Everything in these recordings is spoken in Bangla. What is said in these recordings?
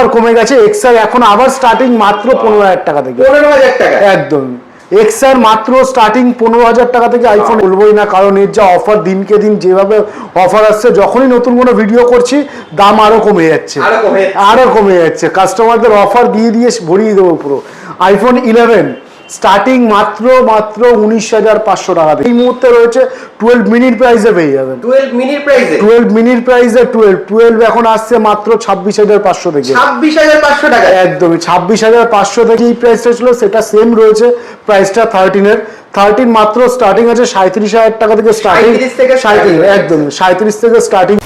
অফার কমে গেছে। এক্সআর এখন আবার স্টার্টিং মাত্র 15,000 টাকা থেকে। 15,000 টাকা একদম। এক্সআর মাত্র স্টার্টিং 15,000 টাকা থেকে আইফোন বলবোই না, কারণ এর যা অফার দিনকে দিন যেভাবে অফার আসছে, যখনই নতুন কোনো ভিডিও করছি দাম আরো কমে যাচ্ছে, আরো কমে যাচ্ছে। কাস্টমারদের অফার দিয়ে দিয়ে ভরিয়ে দেবো পুরো। আইফোন 11 স্টার্টিং মাত্র 19,500 টাকা থেকে। এই মুহূর্তে রয়েছে 12 মিনিট প্রাইসে পেয়ে যাবেন। 12 মিনিট প্রাইসে 12 মিনিট প্রাইসে 12 এখন আসছে মাত্র 26,500 থেকে। 26,500 টাকা একদমই 26,500 থেকে এই প্রাইসটা ছিল, সেটা সেম রয়েছে প্রাইসটা 13 মাত্র স্টার্টিং আছে 37,000 টাকা থেকে স্টার্টিং। 37 একদমই 37 থেকে স্টার্টিং।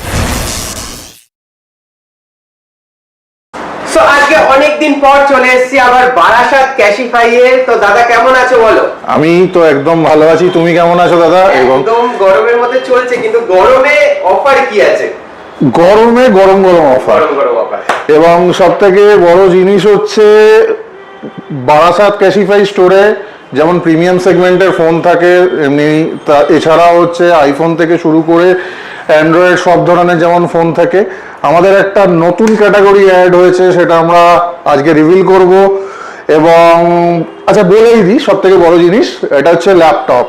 সো আজকে অনেকদিন পর চলে এসেছি আবার বারাসাত ক্যাশিফাইয়ে। তো দাদা কেমন আছো বলো? আমি তো একদম ভালো আছি, তুমি কেমন আছো দাদা? একদম গরমের মধ্যে চলছে, কিন্তু গরমে অফার কি আছে? গরমে গরম গরম অফার, এবং সব থেকে বড় জিনিস হচ্ছে বারাসাত ক্যাশিফাই স্টোরে যেমন প্রিমিয়াম সেগমেন্টের ফোন থাকে, এমনি এছাড়াও হচ্ছে আইফোন থেকে শুরু করে অ্যান্ড্রয়েড সব ধরনের যেমন ফোন থাকে। আমাদের একটা নতুন ক্যাটাগরি অ্যাড হয়েছে, সেটা আমরা আজকে রিভিল করব। এবং আচ্ছা বলেই দিই, সব থেকে বড় জিনিস এটা হচ্ছে ল্যাপটপ।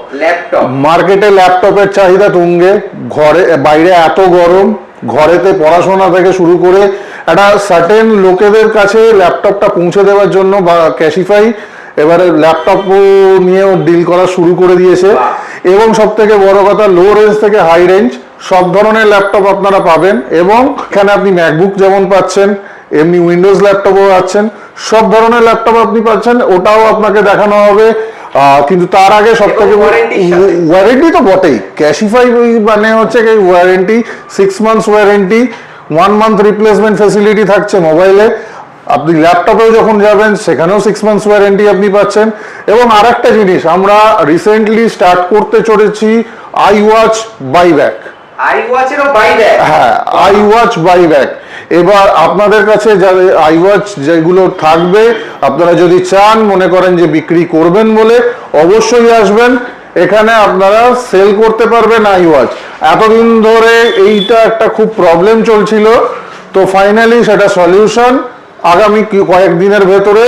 মার্কেটে ল্যাপটপের চাহিদা তুঙ্গে। ঘরে বাইরে এত গরম, ঘরেতে পড়াশোনা থেকে শুরু করে একটা সার্টেন লোকেদের কাছে ল্যাপটপটা পৌঁছে দেওয়ার জন্য বা ক্যাশিফাই এবারে ল্যাপটপ নিয়েও ডিল করা শুরু করে দিয়েছে। এবং সব থেকে বড় কথা, লো রেঞ্জ থেকে হাই রেঞ্জ সব ধরনের ল্যাপটপ আপনারা পাবেন। এবং এখানে আপনি ম্যাকবুক যেমন পাচ্ছেন, এমনি উইন্ডোজ ল্যাপটপও পাচ্ছেন, সব ধরনের ল্যাপটপ আপনি পাচ্ছেন, ওটাও আপনাকে দেখানো হবে। কিন্তু তার আগে সব থেকে ওয়ারেন্টি তো বটেই। ক্যাশিফাই মানে হচ্ছে warranty 6 months warranty, 1 month replacement facility থাকছে মোবাইলে। আপনি ল্যাপটপেও যখন যাবেন সেখানেও 6 মান্থস ওয়ারেন্টি আপনি পাচ্ছেন। এবং আর একটা জিনিস আমরা রিসেন্টলি স্টার্ট করতে চলেছি, iWatch বাইব্যাক। হ্যাঁ, iWatch বাইব্যাক। এবার আপনাদের কাছে iWatch যেগুলো থাকবে, আপনারা যদি চান, মনে করেন যে বিক্রি করবেন বলে, অবশ্যই আসবেন এখানে, আপনারা সেল করতে পারবেন iWatch। এতদিন ধরে এইটা একটা খুব প্রবলেম চলছিল, তো ফাইনালি সেটা সলিউশন আগামী কয়েকদিনের ভেতরে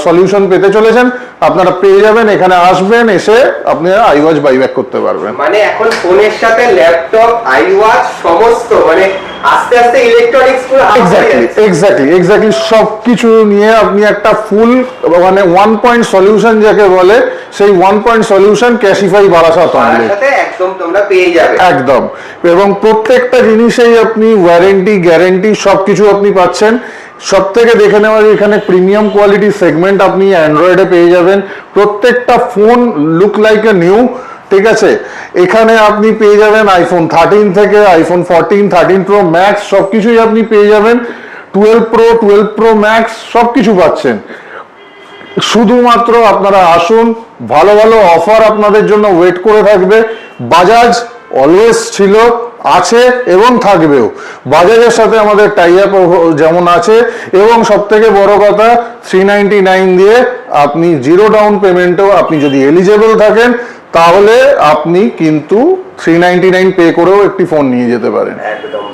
সলিউশন পেতে চলেছেন। আপনারা পেয়ে যাবেন, এখানে আসবেন, এসে আপনি iWatch বাইব্যাক করতে পারবেন। মানে এখন ফোনের সাথে ল্যাপটপ, iWatch সমস্ত মানে আস্তে আস্তে ইলেকট্রনিক্স পুরো এক্স্যাক্টলি সবকিছু নিয়ে আপনি একটা ফুল মানে 1 পয়েন্ট সলিউশন যাকে বলে, সেই 1 পয়েন্ট সলিউশন ক্যাশিফাই বারাসাত একদম তোমরা পেয়ে যাবে একদম। এবং প্রত্যেকটা জিনিসেই আপনি ওয়ারেন্টি, গ্যারেন্টি সবকিছু আপনি পাচ্ছেন। সব থেকে দেখে নেওয়া, এখানে প্রিমিয়াম কোয়ালিটি সেগমেন্ট আপনি অ্যান্ড্রয়েডে পেয়ে যাবেন। প্রত্যেকটা phone look like a new, ঠিক আছে? এখানে আপনি পেয়ে যাবেন আইফোন 13 থেকে আইফোন 14, 13 প্রো ম্যাক্স সবকিছুই আপনি পেয়ে যাবেন। 12 প্রো ম্যাক্স সবকিছু পাচ্ছেন। শুধুমাত্র আপনারা আসুন, ভালো ভালো অফার আপনাদের জন্য ওয়েট করে থাকবে। বাজাজ অলওয়েজ ছিল, আছে এবং থাকবেও। বাজাজের সাথে আমাদের টাই আপ যেমন আছে, এবং সব থেকে বড় কথা 399 দিয়ে আপনি 0 ডাউন পেমেন্টও, আপনি যদি এলিজেবল থাকেন তাহলে আপনি কিন্তু 399 পে করেও একটি ফোন নিয়ে যেতে পারেন। একদম,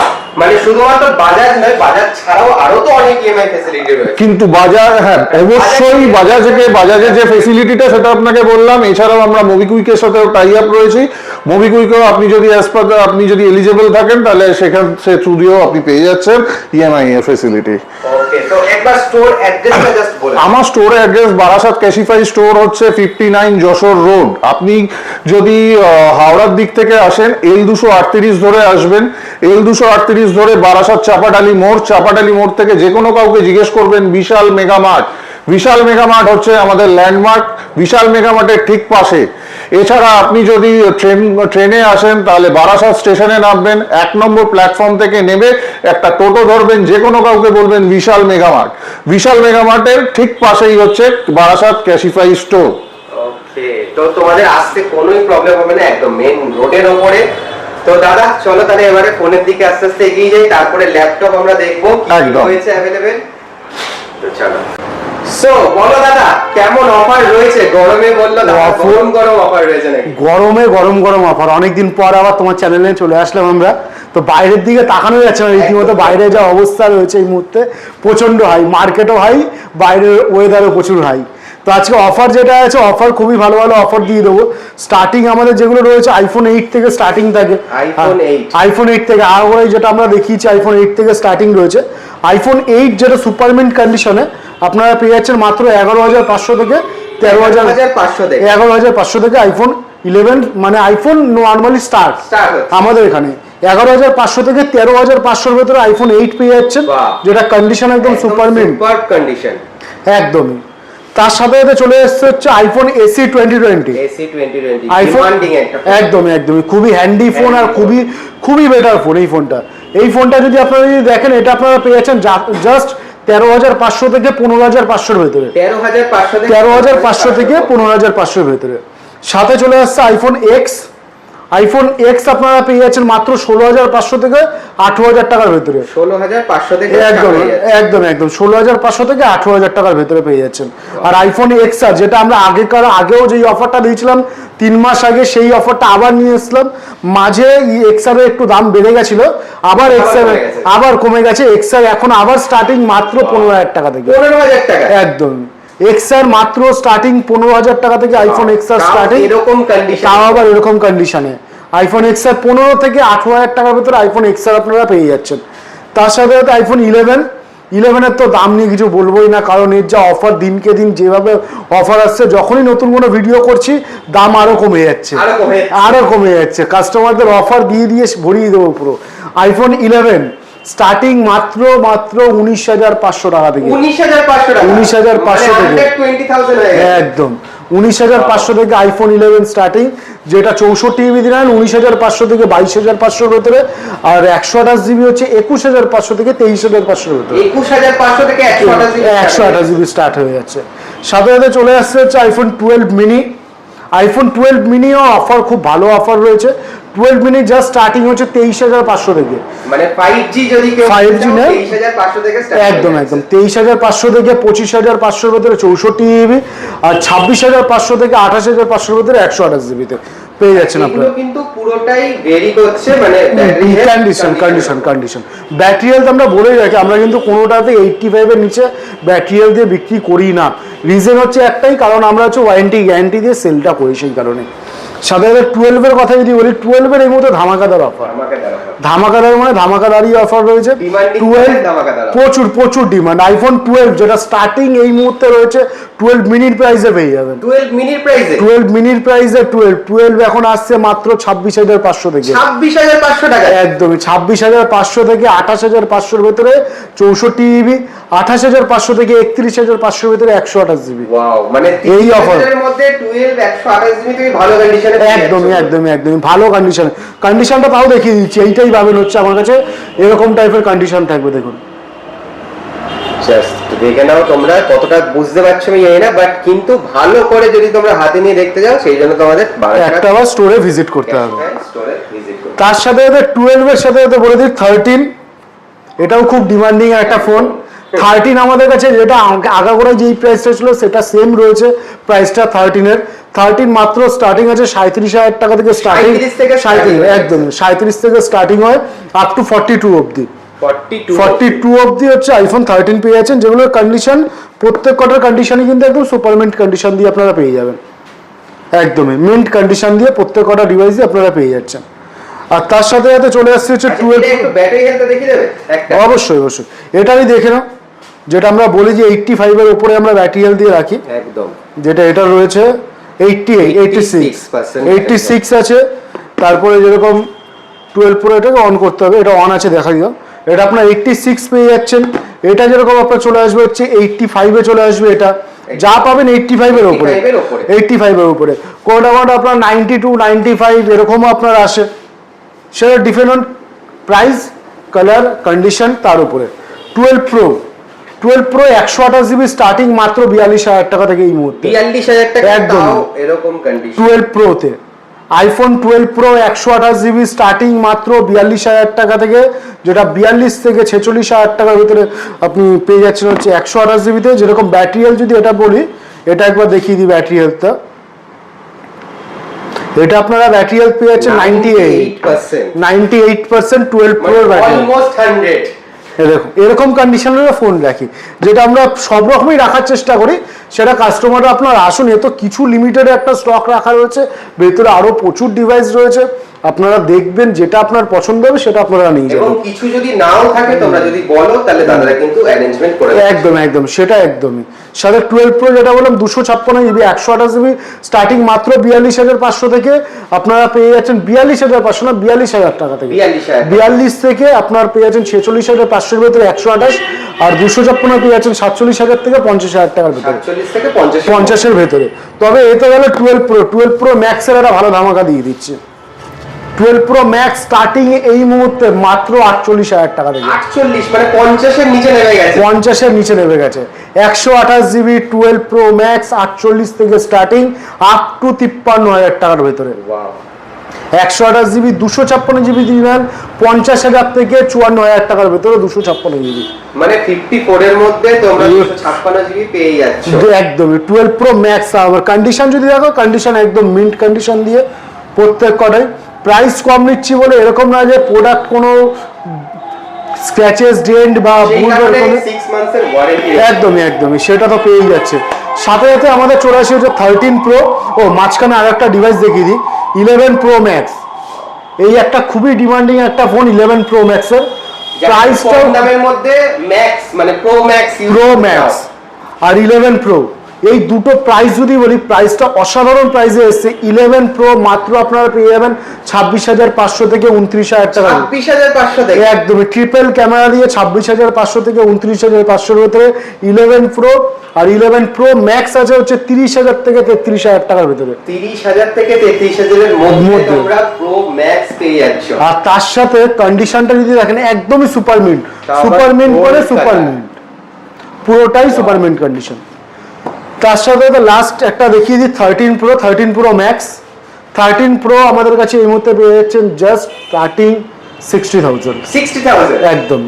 মানে শুধুমাত্র বাজাজ নয়, বাজাজ ছাড়াও আরো তো অনেক ইএমআই ফ্যাসিলিটি রয়েছে। কিন্তু বাজাজ, হ্যাঁ অবশ্যই বাজাজের যে ফ্যাসিলিটিটা সেটা আপনাকে বললাম। এছাড়াও আমরা মোবিকুইকের সাথেও টাই আপ রয়েছি। মোবিকুইকেও আপনি যদি আপনি যদি এলিজেবল থাকেন তাহলে সেখান সে থ্রু দিয়েও আপনি পেয়ে যাচ্ছেন ইএমআই এর ফ্যাসিলিটি। ওকে, তো একবার স্টোর অ্যাড্রেসটা জাস্ট বলুন। আমার স্টোর অ্যাড্রেস বারাসাত ক্যাশিফাই স্টোর হচ্ছে 59 যশোর রোড। আপনি যদি হাওড়ার দিক থেকে আসেন, L238 ধরে আসবেন। L238 ধরে বারাসাত চাপাডালি মোড় থেকে যে কোনো কাউকে জিজ্ঞেস করবেন বিশাল মেগা মার্ট। বিশাল মেগা মার্ট হচ্ছে আমাদের ল্যান্ডমার্ক, বিশাল মেগা মার্টের ঠিক পাশে। এছাড়া আপনি যদি ট্রেনে আসেন তাহলে বারাসাত স্টেশনে নামবেন, 1 নম্বর প্ল্যাটফর্ম থেকে নেমে একটা টোটো ধরবেন, যে কোনো কাউকে বলবেন বিশাল মেগা মার্ট। বিশাল মেগা মার্টের ঠিক পাশেই হচ্ছে বারাসাত ক্যাশিফাই স্টোর। ওকে, তো তোমাদের আসতে কোনোই প্রবলেম হবে না, একদম মেন রোডের ওপরে। তো দাদা চলো তাহলে এবারে ফোনের দিকে আস্তে আস্তে এগিয়ে যাই, তারপরে ল্যাপটপ আমরা দেখবো কি হয়েছে अवेलेबल। তো চলো। সো বলো দাদা, কেমন অফার রয়েছে? গরমে বললো না, গরম অফার রয়েছে নাকি? গরমে গরম অফার। অনেকদিন পর আবার তোমার চ্যানেলে চলে আসলাম আমরা। তো বাইরের দিকে তাকানো যাচ্ছে না, রীতিমতো বাইরে যা অবস্থা রয়েছে এই মুহূর্তে প্রচন্ড হাই, মার্কেটও হাই, বাইরের ওয়েদারও প্রচুর হাই। তো আজকে অফার যেটা আছে, অফার খুবই ভালো ভালো অফার দিয়ে দেবো। স্টার্টিং আমাদের যেগুলো রয়েছে আইফোন 8 থেকে স্টার্টিং থাকে, আইফোন 8 থেকে আগে যেটা আমরা দেখিয়েছি আইফোন 8 থেকে স্টার্টিং রয়েছে। আইফোন 8 যেটা সুপারমিন্ট কন্ডিশনে আপনারা পেয়ে যাচ্ছেন মাত্র 11,500 থেকে 11,500 থেকে আইফোন 11, মানে আইফোন নর্মালি স্টার্ট আমাদের এখানে 11,500 থেকে 13,500 ভেতরে আইফোন 8 পেয়ে যাচ্ছেন, যেটা কন্ডিশন একদম সুপারমিন্ট কন্ডিশন একদমই। তার সাথে সাথে চলে এসছে হচ্ছে আইফোন এসি 2020 আইফোন, একদমই একদমই খুবই হ্যান্ডি ফোন আর খুবই বেটার ফোন এই ফোনটা। এই ফোনটা যদি আপনারা যদি দেখেন, এটা আপনারা পেয়ে যাচ্ছেন জাস্ট 13,500 থেকে 15,500 ভেতরে, 13,500 থেকে 15,500 ভেতরে। সাথে চলে আসছে আইফোন এক্স। আইফোন এক্স আপনারা পেয়ে যাচ্ছেন মাত্র 16,500 থেকে 8,000 টাকার ভেতরে, 16,500 থেকে একদম 16,500 থেকে 8,000 টাকার ভেতরে পেয়ে যাচ্ছেন। আর আইফোন এক্স আর যেটা আমরা আগেও যেই অফারটা দিয়েছিলাম 3 মাস আগে, সেই অফারটা আবার নিয়ে এসলাম। মাঝে এক্স এর একটু দাম বেড়ে গেছিল, আবার এক্স এর আবার কমে গেছে। এক্স এর এখন আবার স্টার্টিং মাত্র 15,000 টাকা থেকে, 15,000 টাকা একদম। এক্সআর মাত্র স্টার্টিং 15,000 টাকা থেকে আইফোন এক্সআর স্টার্টিং, এরকম কন্ডিশন, তাও আবার এরকম কন্ডিশনে আইফোন এক্সআর 15 থেকে 8,000 টাকার ভিতরে আইফোন এক্সআর আপনারা পেয়ে যাচ্ছেন। তার সাথে সাথে আইফোন 11 তো দাম নিয়ে কিছু বলবোই না, কারণ এর যা অফার দিনকে দিন যেভাবে অফার আসছে, যখনই নতুন কোনো ভিডিও করছি দাম আরো কমে যাচ্ছে, কাস্টমারদের অফার দিয়ে ভরিয়ে দেবো পুরো। আইফোন 11 স্টার্টিং মাত্র 19,500 টাকা থেকে, 19,500 থেকে একদম 19,500 থেকে আইফোন 11 স্টার্টিং, যেটা 64 জিবি নেন 19,500 থেকে 22,500 ভেতরে, আর 128 জিবি হচ্ছে 21,500 থেকে 23,500 ভেতরে, 21,500 থেকে 128 জিবি স্টার্ট হয়ে যাচ্ছে। সাথে সাথে চলে আসছে হচ্ছে আইফোন 12 মিনি। আইফোন 12 মিনিও অফার, খুব ভালো অফার রয়েছে। 12 মিনি জাস্ট স্টার্টিং হচ্ছে 23,500 থেকে, মানে 5G যদি কেউ 5G নেয় 23,500 থেকে স্টার্ট, একদম 23,500 থেকে 25,500 ভেতরে 64 জিবি, আর 26,500 থেকে 28,500 ভেতরে 128 জিবিতে পেয়ে যাচ্ছেন আপনারা। কিন্তু পুরোটাই ভেরি করছে, মানে কন্ডিশন ব্যাটারি হেলথ আমরা বলেই রাখি, আমরা কিন্তু কোনোটাতে 85 এর নিচে ব্যাটারি হেলথ দিয়ে বিক্রি করি না। রিজন হচ্ছে একটাই, কারণ আমরা হচ্ছে ওয়ারেন্টি গ্যারান্টি দিয়ে সেলটা করি, সেই কারণে। সাধারণত 12 এর কথা যদি বলি, 12 এর এই মুহূর্তে ধামাকাদার অফার, ধামাকাদার মানে ধামাকাদারই অফার রয়েছে। 12 প্রচুর ডিমান্ড। আইফোন 12 যেটা স্টার্টিং এই মুহূর্তে রয়েছে 12 মিনির প্রাইসে পেয়ে যাবেন, 12 মিনির প্রাইসে 12 এখন আসছে মাত্র 26,500 থেকে, 26,500 টাকা, একদমই 26,500 থেকে 28,500 এর ভেতরে 64 জিবি, 28,500 থেকে 31,500 এর ভেতরে 128 জিবি। ওয়াও, মানে এই অফারের মধ্যে 12 128 জিবি থেকে ভালো কন্ডিশনে, একদমই ভালো কন্ডিশনটা তাও দেখিয়ে দিচ্ছি। এইটাই ভাবেন হচ্ছে আমার কাছে এরকম টাইপের কন্ডিশন থাকবে, দেখুন জাস্ট দেখে নাও তোমরা কতটা বুঝতে পারছো আমি জানি না, বাট কিন্তু ভালো করে যদি তোমরা হাতে নিয়ে দেখতে যাও, সেই জন্য তোমাদের একটা বার স্টোরে ভিজিট করতে হবে। তার সাথে 12 এর সাথে বলে দিই 13, এটাও খুব ডিমান্ডিং একটা ফোন। 13 আমাদের কাছে যেটা আগাগোড়ায় যেই প্রাইসটা ছিল সেটা সেম রয়েছে প্রাইসটা 13 মাত্র স্টার্টিং আছে 37,000 টাকা থেকে স্টার্টিং, 37 থেকে স্টার্টিং হয় আপ টু 42 অবধি, 42 অবধি হচ্ছে আইফোন 13 পেয়ে যাচ্ছেন, যেগুলোর কন্ডিশন প্রত্যেক কটার কন্ডিশনই কিন্তু একদম সুপারমিন্ট কন্ডিশন দিয়ে আপনারা পেয়ে যাবেন, একদমই মিন্ট কন্ডিশন দিয়ে প্রত্যেক কটা ডিভাইসই আপনারা পেয়ে যাচ্ছেন। আর তার সাথে সাথে চলে আসছে হচ্ছে 12, ব্যাটারি হেলথ দেখিয়ে দেবে একটা, অবশ্যই এটা আমি দেখে নাও। যেটা আমরা বলি যে 85 এর উপরে আমরা ব্যাটারি হেলথ দিয়ে রাখি, একদম যেটা এটা রয়েছে 86 আছে। তারপরে যেরকম 12 Pro এটাকে অন করতে হবে, এটা অন আছে দেখা দিও, এটা আপনার 86 পেয়ে যাচ্ছেন। এটা যেরকম আপনার চলে আসবে হচ্ছে 85 এ চলে আসবে, এটা যা পাবেন 85 এর উপরে, 85 এর উপরে। কোনটা আপনার 92 95 এরকমও আপনার আসে, সেটা depend on price, colour, condition, তার উপরে। 12 Pro 128 জিবি স্টার্টিং মাত্র 42,000 টাকা থেকে এই মুহূর্তে, 42,000 টাকা একদম এরকম কন্ডিশন। 12 Pro তে আইফোন 12 Pro 128 জিবি স্টার্টিং মাত্র 42,000 টাকা থেকে, যেটা 42 থেকে 46,000 টাকার ভিতরে আপনি পেয়ে যাচ্ছেন হচ্ছে 128 জিবিতে। যেরকম ব্যাটারি হেলথ যদি এটা বলি, এটা একবার দেখিয়ে দিই ব্যাটারি হেলথটা। এটা আপনারা ব্যাটারি হেলথ পেয়ে যাচ্ছেন 98% 12 প্রো ব্যাটারি, অলমোস্ট 100। এরকম কন্ডিশনের ফোন রাখি, যেটা আমরা সব রকমই রাখার চেষ্টা করি। সেটা কাস্টমাররা আপনার আসুন, এ তো কিছু লিমিটেড একটা স্টক রাখা রয়েছে, ভেতরে আরো প্রচুর ডিভাইস রয়েছে, আপনারা দেখবেন যেটা আপনার পছন্দ হবে সেটা আপনারা নিয়ে যাবেন। এবং কিছু যদি নাও থাকে তোমরা যদি বলো তাহলে দাদারা কিন্তু অ্যারেঞ্জমেন্ট করে দেবে। একদম একদম, সেটা একদমই। সাথে 12 প্রো যেটা বললাম 256 জিবি 128 জিবি স্টার্টিং মাত্র 42,500 থেকে আপনারা পেয়ে যাচ্ছেন 42,500 না 42,000 টাকা থেকে। 42 থেকে আপনার পেয়ে যাচ্ছেন 46,500 এর ভেতরে 128, আর 256 পেয়ে যাচ্ছেন 47,000 থেকে 50,000 টাকার ভেতরে, 47 থেকে 50 এর ভেতরে। তবে এতে গেলে 12 প্রো ম্যাক্সের একটা ভালো ধামাকা দিয়ে দিচ্ছে। 12 প্রো ম্যাক্স স্টার্টিং এই মুহূর্তে মাত্র 48,000 টাকা থেকে। 48 মানে 50 এর নিচে নেমে গেছে, 50 এর নিচে নেমে গেছে। 128 জিবি 12 প্রো ম্যাক্স 48 থেকে স্টার্টিং আপ টু 53,000 টাকার ভেতরে। ওয়াও। 128 জিবি 256 জিবি দিবেন 50,000 থেকে 54,000 টাকার ভেতরে 256 জিবি, মানে 54 এর মধ্যে তোমরা 256 জিবি পেয়ে যাচ্ছ একদমই। 12 প্রো ম্যাক্স আবার কন্ডিশন যদি দেখো, কন্ডিশন একদম মিন্ট কন্ডিশন দিয়ে প্রত্যেক কটাই। প্রাইস কম নিচ্ছি বলে এরকম না যে প্রোডাক্ট কোনো স্ক্র্যাচেস ডেন্ট বা ভুল 6 মান্থসের ওয়ারেন্টি, একদমই একদমই, সেটা তো পেয়ে যাচ্ছে। সাথে সাথে আমাদের চলে আসে হচ্ছে 13 প্রো, ও মাঝখানে আর একটা ডিভাইস দেখিয়ে দিই, 11 প্রো ম্যাক্স। এই একটা খুবই ডিমান্ডিং একটা ফোন 11 প্রো ম্যাক্সের। প্রাইসটা কম দামের মধ্যে ম্যাক্স মানে প্রো ম্যাক্স আর 11 প্রো, এই দুটো প্রাইস যদি বলি, প্রাইসটা অসাধারণ প্রাইসে এসছে। 11 প্রো মাত্র আপনারা পেয়ে যাবেন 26,500 থেকে 29,000 টাকা। 26,500 থেকে একদমই ট্রিপল ক্যামেরা দিয়ে 26,500 থেকে 29,500 এর ভিতরে 11 প্রো। আর 11 প্রো ম্যাক্স আছে হচ্ছে 30,000 থেকে 33,000 টাকার ভিতরে। 30,000 থেকে 33,000 এর মধ্যে তোমরা প্রো ম্যাক্স পেয়ে যাচ্ছ। আর তার সাথে কন্ডিশনটা যদি দেখেন একদমই সুপার মিন্ট করে সুপার মিন্ট, পুরোটাই সুপার মিন্ট কন্ডিশন। তার সাথে লাস্ট একটা দেখিয়ে দিই 13 প্রো ম্যাক্স। 13 প্রো আমাদের কাছে এই মুহূর্তে পেয়ে যাচ্ছেন জাস্ট স্টার্টিং 60,000, একদম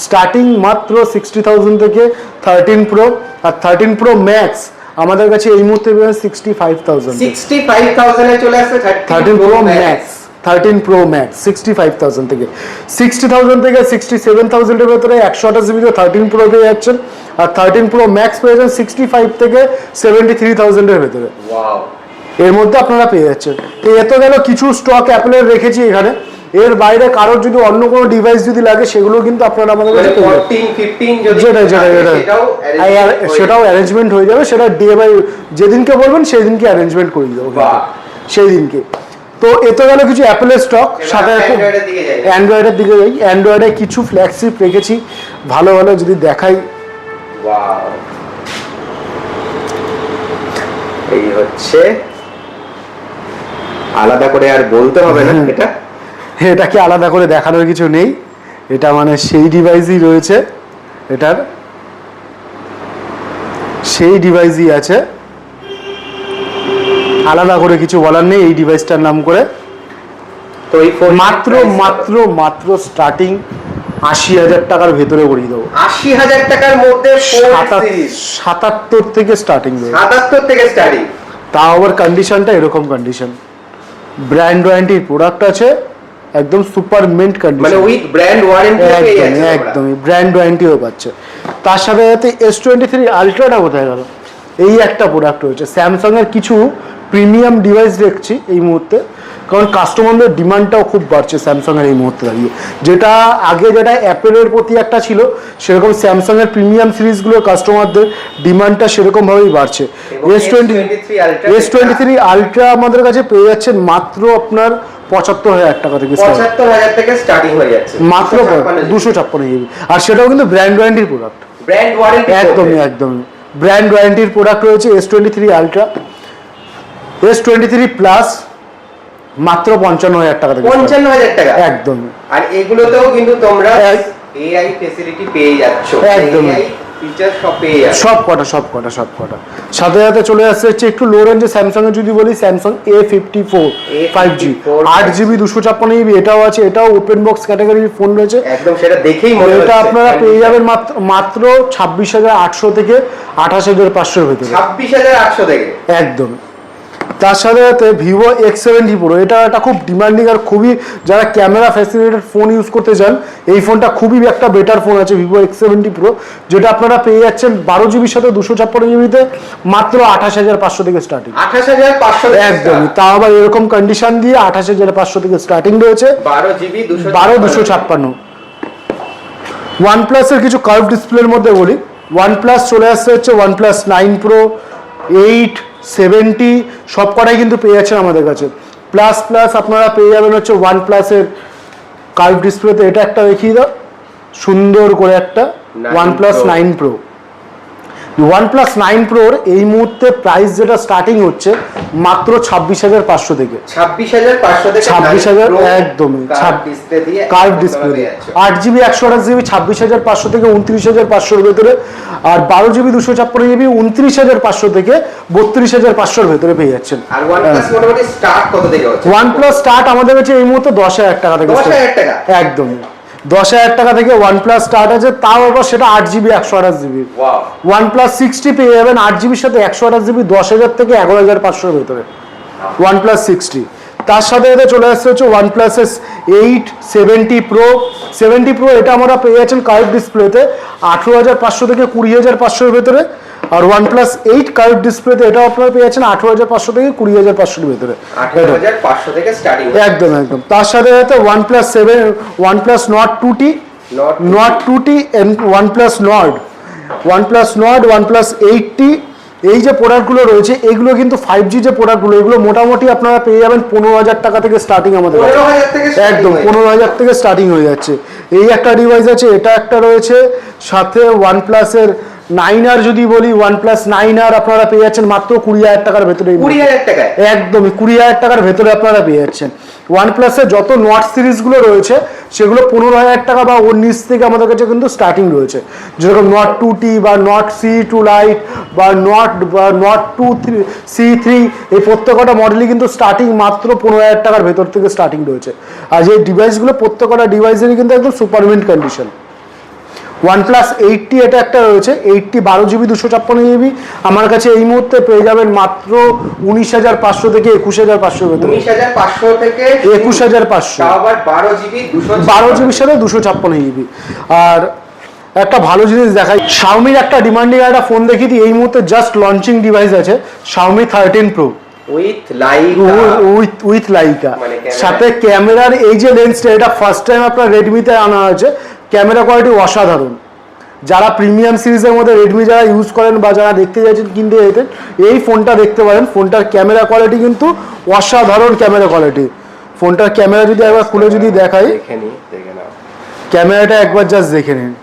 স্টার্টিং মাত্র 60,000 থেকে 13 প্রো। আর 13 প্রো ম্যাক্স আমাদের কাছে এই মুহূর্তে পেয়ে যাচ্ছেন 65,000 এ চলে আসছে 13 প্রো ম্যাক্স। 13 প্রো ম্যাক্স 65,000 থেকে 60,000 থেকে 67,000 এর ভেতরে 128 জিবি 13 প্রো পেয়ে যাচ্ছেন। আর 13 প্রো ম্যাক্স পেয়ে যাচ্ছেন 65 থেকে 73,000 এর ভেতরে। ওয়াও, এর মধ্যে আপনারা পেয়ে যাচ্ছেন। এত গেল কিছু স্টক অ্যাপেলের রেখেছি এখানে, এর বাইরে কারোর যদি অন্য কোনো ডিভাইস যদি লাগে সেগুলো কিন্তু আপনারা আমাদের কাছে পেয়ে যাবেন। 14 15 যদি সেটাও অ্যারেঞ্জমেন্ট হয়ে যাবে, সেটা ডে বাই যেদিনকে বলবেন সেই দিনকে অ্যারেঞ্জমেন্ট করে দেবো সেই দিনকে। তো এতে গেল কিছু অ্যাপেলের স্টক। সাথে অ্যান্ড্রয়েডের দিকে যাই। অ্যান্ড্রয়েডে কিছু ফ্ল্যাগশিপ রেখেছি ভালো ভালো, যদি দেখাই। ওয়াও, এই হচ্ছে আলাদা করে আর বলতে হবে না, এটাকে আলাদা করে দেখানোর কিছু নেই, এটা মানে সেই ডিভাইসই রয়েছে, এটার সেই ডিভাইসই আছে, আলাদা করে কিছু বলার নেই এই ডিভাইসটার নাম করে। তো এই ফোন মাত্র স্টার্টিং 80,000 টাকার ভেতরে করিয়ে দেবো। 80,000 টাকার মধ্যে 77 থেকে স্টার্টিং, 77 থেকে স্টার্টিং। তাও আবার কন্ডিশনটা এরকম কন্ডিশন, ব্র্যান্ড ওয়ারেন্টির প্রোডাক্ট আছে, একদম সুপার মিন্ট কন্ডিশন, মানে উইথ ব্র্যান্ড ওয়ারেন্টি পেয়ে যাচ্ছে, একদমই ব্র্যান্ড ওয়ারেন্টিও পাচ্ছে। তার সাথে সাথে S23 আলট্রাটা কোথায় গেল? এই একটা প্রোডাক্ট রয়েছে। স্যামসাং এর কিছু প্রিমিয়াম ডিভাইস দেখছি এই মুহূর্তে, কারণ কাস্টমারদের ডিমান্ডটাও খুব বাড়ছে স্যামসাং এর এই মুহূর্তে দাঁড়িয়ে। যেটা আগে যেটা অ্যাপেলের প্রতি একটা ছিল, সেরকম স্যামসাং এর প্রিমিয়াম সিরিজগুলোর কাস্টমারদের ডিমান্ডটা সেরকম ভাবেই বাড়ছে। S23 আলট্রা আমাদের কাছে পেয়ে যাচ্ছেন মাত্র আপনার 75,000 টাকা থেকে, 75,000 থেকে স্টার্টিং হয়ে যাচ্ছে মাত্র 256 জিবি। আর সেটাও কিন্তু ব্র্যান্ড ওয়ারেন্টির প্রোডাক্ট, ব্র্যান্ড ওয়ারেন্টি একদমই ব্র্যান্ড ওয়ারেন্টির প্রোডাক্ট রয়েছে। S23 আলট্রা, S23 প্লাস মাত্র 55,000 টাকা থেকে, 55,000 টাকা একদম। আর এগুলোতেও কিন্তু তোমরা AI ফ্যাসিলিটি পেয়ে যাচ্ছ, একদম ফিচার সব পেয়ে যাচ্ছ, সব কটা। সাথে সাথে চলে আসছে হচ্ছে একটু লো রেঞ্জে স্যামসাং এর যদি বলি, Samsung A54 5G 8GB 256GB, এটাও আছে, এটাও ওপেন বক্স ক্যাটাগরির ফোন রয়েছে, একদম সেটা দেখেই মনে হচ্ছে। এটা আপনারা পেয়ে যাবেন মাত্র 26,800 থেকে 28,500 এর ভিতরে, 26,800 থেকে একদম। তার সাথে সাথে ভিভো X70 Pro, এটা একটা খুব ডিমান্ডিং আর খুবই যারা ক্যামেরা ফ্যাসিলিটেড ফোন ইউজ করতে চান এই ফোনটা খুবই একটা বেটার ফোন আছে ভিভো X70 Pro, যেটা আপনারা পেয়ে যাচ্ছেন 12GB সাথে 256GBতে মাত্র 28,500 থেকে স্টার্টিং। 28,500 একদমই, তাও আবার এরকম কন্ডিশন দিয়ে 28,500 থেকে স্টার্টিং রয়েছে, 12GB 256। OnePlus এর কিছু কার্ভ ডিসপ্লের মধ্যে বলি, OnePlus চলে আসছে হচ্ছে OnePlus 9 Pro, 8, 70 সব কটাই কিন্তু পেয়ে যাচ্ছেন আমাদের কাছে। প্লাস আপনারা পেয়ে যাবেন হচ্ছে OnePlus এর কার্ভ ডিসপ্লেতে, এটা একটা দেখিয়ে দাও সুন্দর করে একটা OnePlus 9 Pro। OnePlus 9 Pro এই মুহূর্তে প্রাইস যেটা স্টার্টিং হচ্ছে মাত্র 26,500 থেকে। 26,500 থেকে 26,000 একদমই কার্ভ ডিসপ্লে 8GB 128GB 26,500 থেকে 29,500 এর ভেতরে, আর 12GB 256GB 29,500 থেকে 32,500 এর ভেতরে পেয়ে যাচ্ছেন। আর OnePlus মোটামুটি স্টার্ট কত থেকে হচ্ছে? OnePlus স্টার্ট আমাদের কাছে এই মুহূর্তে 10,000 টাকা থেকে। 10,000 টাকা একদমই 10,000 টাকা থেকে OnePlus স্টার্ট আছে, তাও আবার সেটা 8GB 128GB। ওয়াও। OnePlus 60 পেয়ে যাবেন 8GB সাথে 128GB 10,000 থেকে 11,500 এর ভেতরে OnePlus 60। তার সাথে এটা চলে আসছে হচ্ছে OnePlus 8 70 Pro। 70 Pro এটা আমরা পেয়ে যাচ্ছেন কার্ভ ডিসপ্লেতে 18,500 থেকে 20,500 এর ভেতরে, আর OnePlus 8 কার্ভ ডিসপ্লেতে এটাও আপনারা পেয়ে যাচ্ছেন 18,500 থেকে 20,500 এর ভেতরে। 18,500 থেকে স্টার্টিং। একদম। তার সাথে সাথে OnePlus 7, OnePlus Nord 2T, Nord 2T and OnePlus Nord, OnePlus 8T, এই যে প্রোডাক্টগুলো রয়েছে এগুলো কিন্তু 5G যে প্রোডাক্টগুলো এগুলো মোটামুটি আপনারা পেয়ে যাবেন 15,000 টাকা থেকে স্টার্টিং আমাদের। 15,000 থেকে একদম 15,000 থেকে স্টার্টিং হয়ে যাচ্ছে। এই একটা ডিভাইস আছে, এটা একটা রয়েছে, সাথে OnePlus এর 9R যদি বলি, OnePlus 9R আপনারা পেয়ে যাচ্ছেন মাত্র 20,000 টাকার ভেতরে। 20,000 টাকায় একদমই 20,000 টাকার ভেতরে আপনারা পেয়ে যাচ্ছেন। OnePlus এর যত নট সিরিজগুলো রয়েছে সেগুলো 15,000 টাকা বা ওর নিচ থেকে আমাদের কাছে কিন্তু স্টার্টিং রয়েছে, যেরকম Nord 2T বা Nord C2 Lite বা Nord 2 C3, এই প্রত্যেকটা মডেলই কিন্তু স্টার্টিং মাত্র 15,000 টাকার ভেতর থেকে স্টার্টিং রয়েছে। আর যে ডিভাইসগুলো প্রত্যেকটা ডিভাইসেরই কিন্তু একদম super mint condition. OnePlus 8T এটা একটা রয়েছে, 8T 12GB 256GB আমার কাছে এই মুহূর্তে পেয়ে যাবেন মাত্র 19,500 থেকে 21,500 ভেতরে। 19,500 থেকে 21,500, তাও আবার 12GB 12GBর সাথে 256GB। আর একটা ভালো জিনিস দেখাই, Xiaomi একটা ডিমান্ডিং একটা ফোন দেখিয়ে দিই, এই মুহূর্তে জাস্ট লঞ্চিং ডিভাইস আছে Xiaomi 13 Pro উইথ লাইকা, সাথে ক্যামেরার এই যে লেন্সটা এটা ফার্স্ট টাইম আপনার রেডমিতে আনা হয়েছে, ক্যামেরা কোয়ালিটি অসাধারণ। যারা প্রিমিয়াম সিরিজের মধ্যে রেডমি যারা ইউজ করেন বা যারা দেখতে চাইছেন কিনতে চাইছেন এই ফোনটা দেখতে পারেন, ফোনটার ক্যামেরা কোয়ালিটি কিন্তু অসাধারণ ক্যামেরা কোয়ালিটি। ফোনটার ক্যামেরা যদি একবার খুলে যদি দেখাই, ক্যামেরাটা একবার জাস্ট দেখে নিন,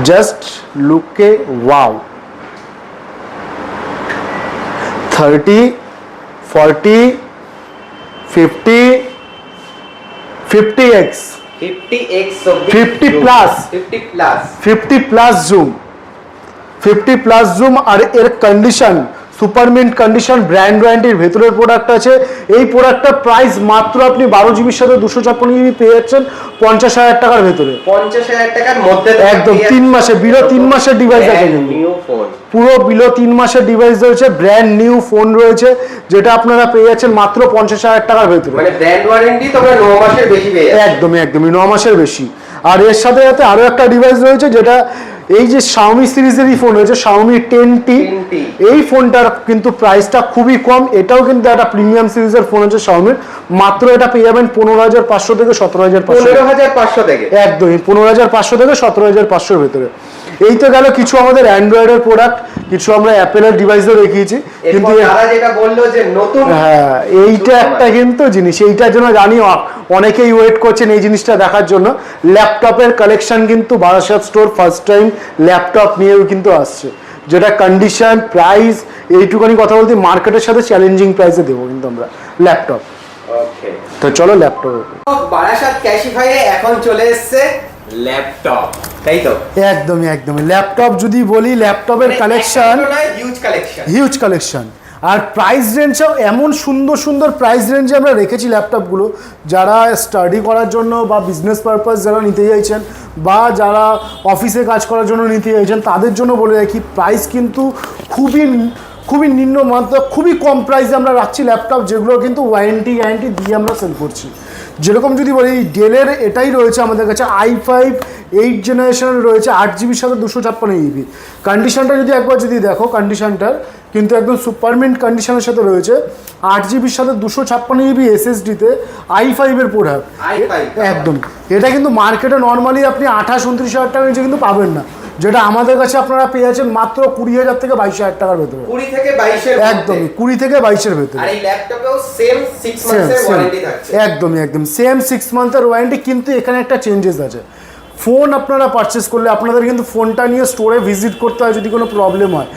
জাস্ট লুকে ওয়াও। 30, 40, 50, 50x 50 প্লাস জুম, আর এর কন্ডিশন সুপারমিন্ট কন্ডিশন, ব্র্যান্ড ওয়ারেন্টির ভেতরের প্রোডাক্ট আছে। এই প্রোডাক্টটার প্রাইস মাত্র আপনি 12GBর সাথে 256GB পেয়ে যাচ্ছেন 50,000 টাকার ভেতরে। 50,000 টাকার মধ্যে একদম 3 মাসে বিলো 3 মাসের ডিভাইস আছে, পুরো বিলো 3 মাসের ডিভাইস রয়েছে, ব্র্যান্ড নিউ ফোন রয়েছে, যেটা আপনারা পেয়ে যাচ্ছেন মাত্র 50,000 টাকার ভেতরে। মানে ব্র্যান্ড ওয়ারেন্টি তোমরা 9 মাসের বেশি পেয়ে যাচ্ছ। একদমই 9 মাসের বেশি। আর এর সাথে সাথে আরো একটা ডিভাইস রয়েছে যেটা এই যে Xiaomi সিরিজেরই ফোন রয়েছে Xiaomi 10T, এই ফোনটার কিন্তু প্রাইসটা খুবই কম, এটাও কিন্তু একটা প্রিমিয়াম সিরিজের ফোন আছে Xiaomi, মাত্র এটা পেয়ে যাবেন 15,500 থেকে 17,500। 15,500 থেকে একদমই 15,500 থেকে 17,500 এর ভেতরে। এই তো গেল কিছু আমাদের অ্যান্ড্রয়েডের প্রোডাক্ট, কিছু আমরা অ্যাপেলের ডিভাইসও দেখিয়েছি, কিন্তু যেটা বললো যে নতুন, হ্যাঁ এইটা একটা কিন্তু জিনিস, এইটার জন্য জানি অনেকেই ওয়েট করছেন এই জিনিসটা দেখার জন্য। ল্যাপটপের কালেকশন কিন্তু Barasat store first time laptop নিয়েও কিন্তু আসছে, যেটা কন্ডিশন প্রাইস এইটুখানি কথা বলতে মার্কেটের সাথে চ্যালেঞ্জিং প্রাইসে দেবো কিন্তু আমরা ল্যাপটপ। ওকে, তো চলো ল্যাপটপ। বারাসাত ক্যাশিফাইয়ে এখন চলে এসেছে ল্যাপটপ, তাই তো? একদমই ল্যাপটপ যদি বলি, ল্যাপটপের কালেকশন হিউজ কালেকশন, আর প্রাইস রেঞ্জও এমন সুন্দর প্রাইস রেঞ্জে আমরা রেখেছি ল্যাপটপগুলো, যারা স্টাডি করার জন্য বা বিজনেস পারপাস যারা নিতে চাইছেন বা যারা অফিসে কাজ করার জন্য নিতে চাইছেন তাদের জন্য বলে রাখি, প্রাইস কিন্তু খুবই নিম্নমাত্রা খুবই কম প্রাইসে আমরা রাখছি ল্যাপটপ, যেগুলো কিন্তু ওয়ারেন্টি গ্যারান্টি দিয়ে আমরা সেল করছি। যেরকম যদি বলি ডেলের এটাই রয়েছে আমাদের কাছে i5 8 জেনারেশনের রয়েছে 8GB সাথে 256GB। কন্ডিশনটা যদি একবার যদি দেখো, কন্ডিশনটার কিন্তু একদম সুপারমিন্ট কন্ডিশনের সাথে রয়েছে, 8GB সাথে 256GB SSDতে i5 এর প্রোডাক্ট একদম। এটা কিন্তু মার্কেটে নর্মালি আপনি 28-29 হাজার টাকার নিচে কিন্তু পাবেন না, যেটা আমাদের কাছে আপনারা পেয়ে যাচ্ছেন মাত্র 20,000 থেকে 22,000 টাকার ভেতরে। 20 থেকে 22 একদমই 20 থেকে 22-এর ভেতরে। আর এই ল্যাপটপেও সেম 6 মান্থের ওয়ারেন্টি থাকছে। একদম সেম 6 মান্থের ওয়ারেন্টি, কিন্তু এখানে একটা চেঞ্জেস আছে। ফোন আপনারা পারচেস করলে আপনাদের কিন্তু ফোনটা নিয়ে স্টোরে ভিজিট করতে হয় যদি কোনো প্রবলেম হয়।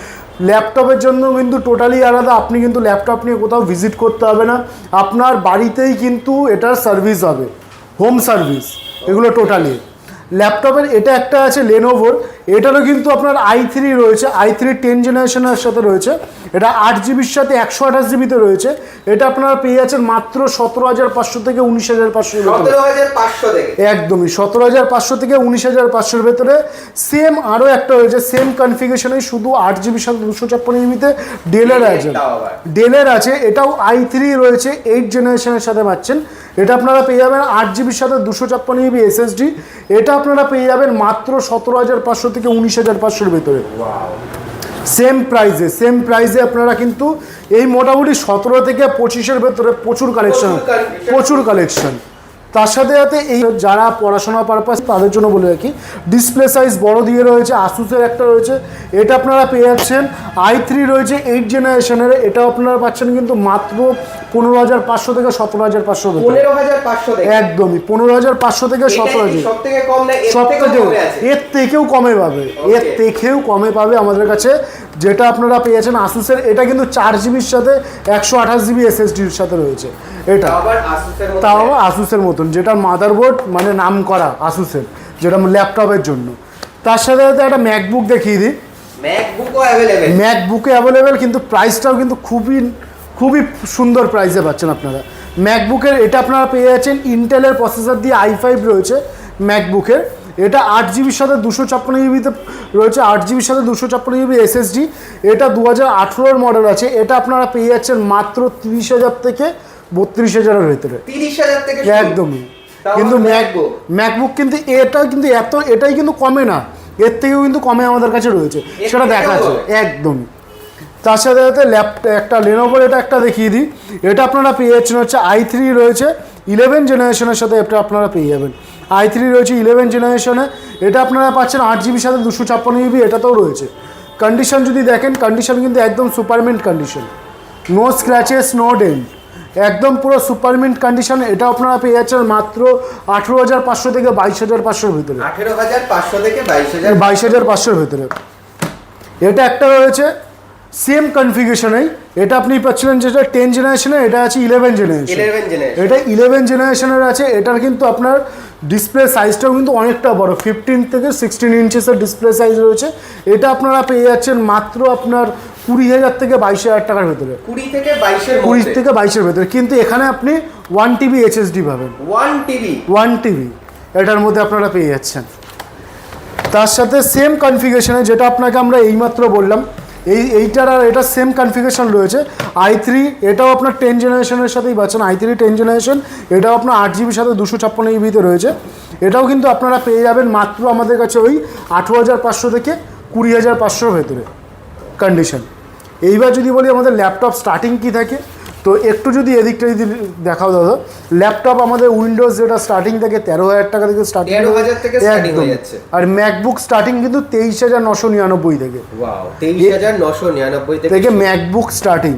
ল্যাপটপের জন্য কিন্তু টোটালি আলাদা, আপনি কিন্তু ল্যাপটপ নিয়ে কোথাও ভিজিট করতে হবে না, আপনার বাড়িতেই কিন্তু এটার সার্ভিস হবে, হোম সার্ভিস এগুলো টোটালি। ল্যাপটপের এটা একটা আছে লেনোভোর, এটারও কিন্তু আপনার i3 রয়েছে, i3 10 জেনারেশনের সাথে রয়েছে। এটা 8GBর সাথে 128GBতে রয়েছে। এটা আপনারা পেয়ে যাচ্ছেন মাত্র 17,500 থেকে 19,500 একদমই 17,500 থেকে 19,500 ভেতরে। সেম আরও একটা রয়েছে সেম কনফিগারেশনে, শুধু 8GBর সাথে 256GBতে ডেলের আছে, এটাও i3 রয়েছে 8 জেনারেশনের সাথে পাচ্ছেন। এটা আপনারা পেয়ে যাবেন 8GBর সাথে 256GB SSD। এটা আপনারা পেয়ে যাবেন মাত্র 17,500 থেকে 19,500 ভেতরে। সেম প্রাইসে আপনারা কিন্তু এই মোটামুটি 17 থেকে 25-এর ভেতরে প্রচুর কালেকশন। তার সাথে সাথে এই যারা পড়াশোনা পারপাস তাদের জন্য বলে রাখি, ডিসপ্লে সাইজ বড় দিয়ে রয়েছে, আসুসের একটা রয়েছে, এটা আপনারা পেয়ে যাচ্ছেন i3 রয়েছে 8 জেনারেশনের। এটাও আপনারা পাচ্ছেন কিন্তু মাত্র 15,500 থেকে 17,500 একদমই 15,500 থেকে 17,000 সব থেকে এর থেকেও কমে পাবে আমাদের কাছে। যেটা আপনারা পেয়েছেন আসুসের, এটা কিন্তু 4GBর সাথে 128GB SSDর সাথে রয়েছে। এটা তাও আবার আসুসের মতন, যেটা মাদারবোর্ড মানে নাম করা আসুসের, যেটা ল্যাপটপের জন্য। তার সাথে সাথে একটা ম্যাকবুক দেখিয়ে দিই। ম্যাকবুকে অ্যাভেলেবেল, কিন্তু প্রাইসটাও কিন্তু খুবই সুন্দর প্রাইসে পাচ্ছেন আপনারা ম্যাকবুকের। এটা আপনারা পেয়ে যাচ্ছেন ইন্টেলের প্রসেসর দিয়ে i5 রয়েছে ম্যাকবুকের। এটা 8GBর সাথে 256GBতে রয়েছে, 8GBর সাথে 256GB SSD। এটা 2018-এর মডেল আছে। এটা আপনারা পেয়ে যাচ্ছেন মাত্র 30,000 থেকে 32,000-এর ভেতরে। 30,000 থেকে একদমই। কিন্তু ম্যাকবুক কিন্তু এটাই কিন্তু কমে না, এর থেকেও কিন্তু কমে আমাদের কাছে রয়েছে, সেটা দেখাচ্ছে একদমই। তার সাথে সাথে একটা লেনোভোর এটা একটা দেখিয়ে দিই। এটা আপনারা পেয়ে যাচ্ছেন হচ্ছে i3 রয়েছে 11 জেনারেশনের সাথে, এটা আপনারা পেয়ে যাবেন i3 রয়েছে 11 জেনারেশনে। এটা আপনারা পাচ্ছেন 8GBর সাথে 256GB, এটাতেও রয়েছে। কন্ডিশন যদি দেখেন, কন্ডিশন কিন্তু একদম super mint condition, no scratches no dent, একদম পুরো সুপারমিন্ট কন্ডিশন। এটা আপনারা পেয়ে যাচ্ছেন মাত্র 18,500 থেকে 22,500-এর ভিতরে। 18,500 থেকে 22,500-এর ভিতরে। এটা একটা রয়েছে সেম কনফিগারেশনেই, এটা আপনি পাচ্ছিলেন যেটা 10 জেনারেশনের, এটা আছে 11 জেনারেশন। এটা 11 জেনারেশনের আছে। এটার কিন্তু আপনার ডিসপ্লে সাইজটাও কিন্তু অনেকটা বড়, 15 থেকে 16 ইঞ্চেসের ডিসপ্লে সাইজ রয়েছে। এটা আপনারা পেয়ে যাচ্ছেন মাত্র আপনার 20,000 থেকে 22,000 টাকার ভেতরে। 20 থেকে 22-এর ভেতরে। কিন্তু এখানে আপনি 1TB SSD পাবেন, 1TB এটার মধ্যে আপনারা পেয়ে যাচ্ছেন। তার সাথে সেম কনফিগারেশনে, যেটা আপনাকে আমরা এইমাত্র বললাম, এইটার আর এটা সেম কনফিগারেশন রয়েছে i3। এটাও আপনার 10 জেনারেশনের সাথেই পাচ্ছেন, i3 10 জেনারেশন। এটাও আপনার 8GBর সাথে 256GBতে রয়েছে। এটাও কিন্তু আপনারা পেয়ে যাবেন মাত্র আমাদের কাছে ওই 18,500 থেকে 20,500-এর ভেতরে কন্ডিশন। এইবার যদি বলি আমাদের ল্যাপটপ স্টার্টিং কি থাকে, তো একটু যদি এদিকটা যদি দেখাও দাদা, ল্যাপটপ আমাদের উইন্ডোজ যেটা স্টার্টিং থাকে 13,000 টাকা থেকে স্টার্টিং, একদম। আর ম্যাকবুক স্টার্টিং কিন্তু 23,999 থেকে, 23,999 থেকে ম্যাকবুক স্টার্টিং।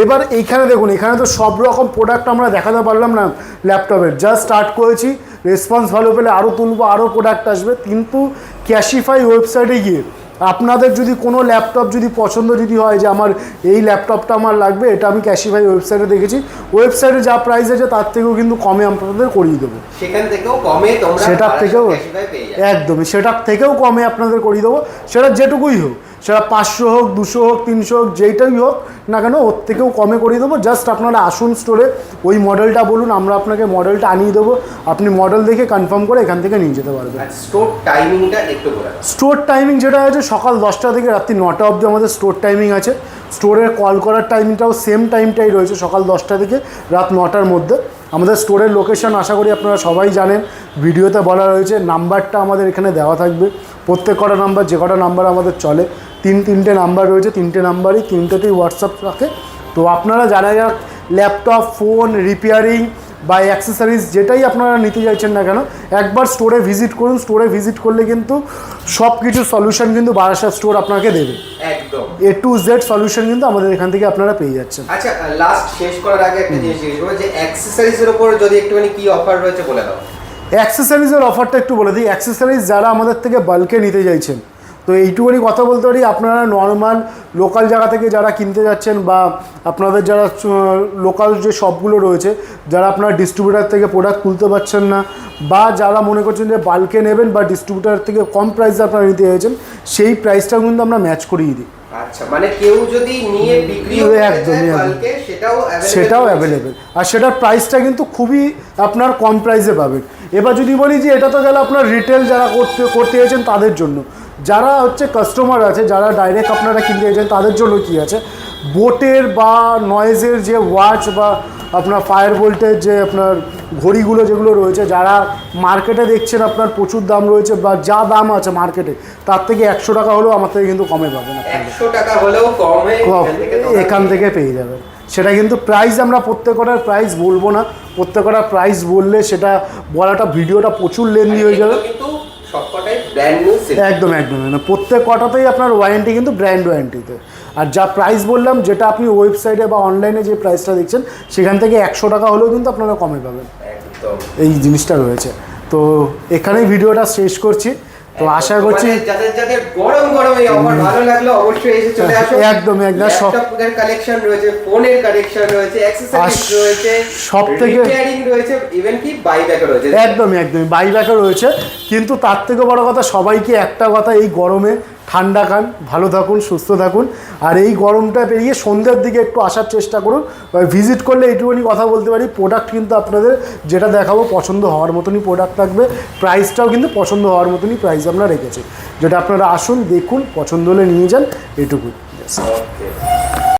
এবার এইখানে দেখুন, এখানে তো সব রকম প্রোডাক্ট আমরা দেখাতে পারলাম না ল্যাপটপের, যা স্টার্ট করেছি, রেসপন্স ভালো পেলে আরও তুলবো, আরও প্রোডাক্ট আসবে। কিন্তু ক্যাশিফাই ওয়েবসাইটে গিয়ে আপনাদের যদি কোনো ল্যাপটপ যদি পছন্দ যদি হয় যে আমার এই ল্যাপটপটা আমার লাগবে, এটা আমি ক্যাশিফাই ওয়েবসাইটে দেখেছি, ওয়েবসাইটে যা প্রাইস আছে তার থেকেও কিন্তু কমে আপনাদের করিয়ে দেবো, সেটার থেকেও একদমই, সেটার থেকেও কমে আপনাদের করিয়ে দেবো। সেটা যেটুকুই হোক, সেটা 500 হোক, 200 হোক, 300 হোক, যেইটাই হোক না কেন, ওর থেকেও কমে করিয়ে দেবো। জাস্ট আপনারা আসুন স্টোরে, ওই মডেলটা বলুন, আমরা আপনাকে মডেলটা আনিয়ে দেবো, আপনি মডেল দেখে কনফার্ম করে এখান থেকে নিয়ে যেতে পারবেন। স্টোর টাইমিং যেটা আছে সকাল 10টা থেকে রাত্রি 9টা অবধি আমাদের স্টোর টাইমিং আছে। স্টোরে কল করার টাইমটাও সেম টাইমটাই রয়েছে, সকাল 10টা থেকে রাত 9টার মধ্যে। আমাদের স্টোরের লোকেশন আশা করি আপনারা সবাই জানেন, ভিডিওতে বলা রয়েছে। নাম্বারটা আমাদের এখানে দেওয়া থাকবে, প্রত্যেক কটা নাম্বার, যে কটা নাম্বার আমাদের চলে, তিনটে নাম্বার রয়েছে, তিনটে নাম্বারই তিনটেতেই হোয়াটসঅ্যাপ থাকে। তো আপনারা যারা যারা ল্যাপটপ, ফোন রিপেয়ারিং বা অ্যাক্সেসরিজ যেটাই আপনারা নিতে চাইছেন না কেন, একবার স্টোরে ভিজিট করুন। স্টোরে ভিজিট করলে কিন্তু সব কিছু সলিউশন কিন্তু বারাসাত স্টোর আপনাকে দেবে, একদম A to Z সলিউশন কিন্তু আমাদের এখান থেকে আপনারা পেয়ে যাচ্ছেন। আচ্ছা, লাস্ট শেষ করার আগে একটা জিনিস জিজ্ঞেস করবো, যে অ্যাক্সেসরিজের উপর যদি একটুখানি কি অফার রয়েছে বলে দাও। অ্যাক্সেসরিজের অফারটা একটু বলে দিই। অ্যাক্সেসরিজ যারা আমাদের থেকে বাল্কে নিতে চাইছেন, তো এইটুকুনি কথা বলতে পারি, আপনারা নর্মাল লোকাল জায়গা থেকে যারা কিনতে যাচ্ছেন, বা আপনাদের যারা লোকাল যে শপগুলো রয়েছে, যারা আপনারা ডিস্ট্রিবিউটার থেকে প্রোডাক্ট তুলতে পারছেন না, বা যারা মনে করছেন যে বাল্কে নেবেন বা ডিস্ট্রিবিউটার থেকে কম প্রাইসে আপনারা নিতে চাইছেন, সেই প্রাইসটাও কিন্তু আমরা ম্যাচ করিয়ে দিই। আচ্ছা, মানে কেউ যদি নিয়ে বিক্রি সেটাও অ্যাভেলেবেল, আর সেটার প্রাইসটা কিন্তু খুবই আপনার কম প্রাইসে পাবেন। এবার যদি বলি যে এটা তো গেল আপনার রিটেল যারা করতে চাইছেন তাদের জন্য, যারা হচ্ছে কাস্টমার আছে, যারা ডাইরেক্ট আপনারা কিনতে চাইছেন তাদের জন্য কি আছে, বোটের বা নয়েজের যে ওয়াচ বা আপনার ফায়ার বোল্টের যে আপনার ঘড়িগুলো যেগুলো রয়েছে, যারা মার্কেটে দেখছেন আপনার প্রচুর দাম রয়েছে, বা যা দাম আছে মার্কেটে তার থেকে 100 টাকা হলেও আমার থেকে কিন্তু কমে পাবেন, 100 টাকা হলেও কমে এখান থেকে পেয়ে যাবেন। সেটা কিন্তু প্রাইস আমরা প্রত্যেকটার প্রাইস বলবো না, প্রত্যেকটার প্রাইস বললে সেটা বলাটা ভিডিওটা প্রচুর লেন্দি হয়ে যাবে। একদম প্রত্যেক কটাতেই আপনার ওয়ারেন্টি কিন্তু ব্র্যান্ড ওয়ারেন্টিতে। আর যা প্রাইস বললাম, যেটা আপনি ওয়েবসাইটে বা অনলাইনে যে প্রাইসটা দেখছেন, সেখান থেকে 100 টাকা হলেও কিন্তু আপনারা কমে পাবেন, এই জিনিসটা রয়েছে। তো এখানেই ভিডিওটা শেষ করছি। তো আশা করছি যাদের গরম গরম এই অফার ভালো লাগলো, অবশ্যই এসে চলে আসো। একদম ল্যাপটপের কালেকশন রয়েছে, ফোনের কালেকশন রয়েছে, অ্যাকসেসরিজ রয়েছে, সবথেকে রিপেয়ারিং রয়েছে, ইভেন কি বাইব্যাকও রয়েছে। একদমই বাইব্যাকও রয়েছে। কিন্তু তার থেকে বড় কথা, সবাইকে একটা কথা, এই গরমে ঠান্ডা খান, ভালো থাকুন, সুস্থ থাকুন। আর এই গরমটা পেরিয়ে সন্ধ্যের দিকে একটু আসার চেষ্টা করুন। ভিজিট করলে এইটুকুনি কথা বলতে পারি, প্রোডাক্ট কিন্তু আপনাদের যেটা দেখাবো পছন্দ হওয়ার মতনই প্রোডাক্ট থাকবে, প্রাইসটাও কিন্তু পছন্দ হওয়ার মতনই প্রাইস আমরা রেখেছি। যেটা আপনারা আসুন, দেখুন, পছন্দ হলে নিয়ে যান, এইটুকুই।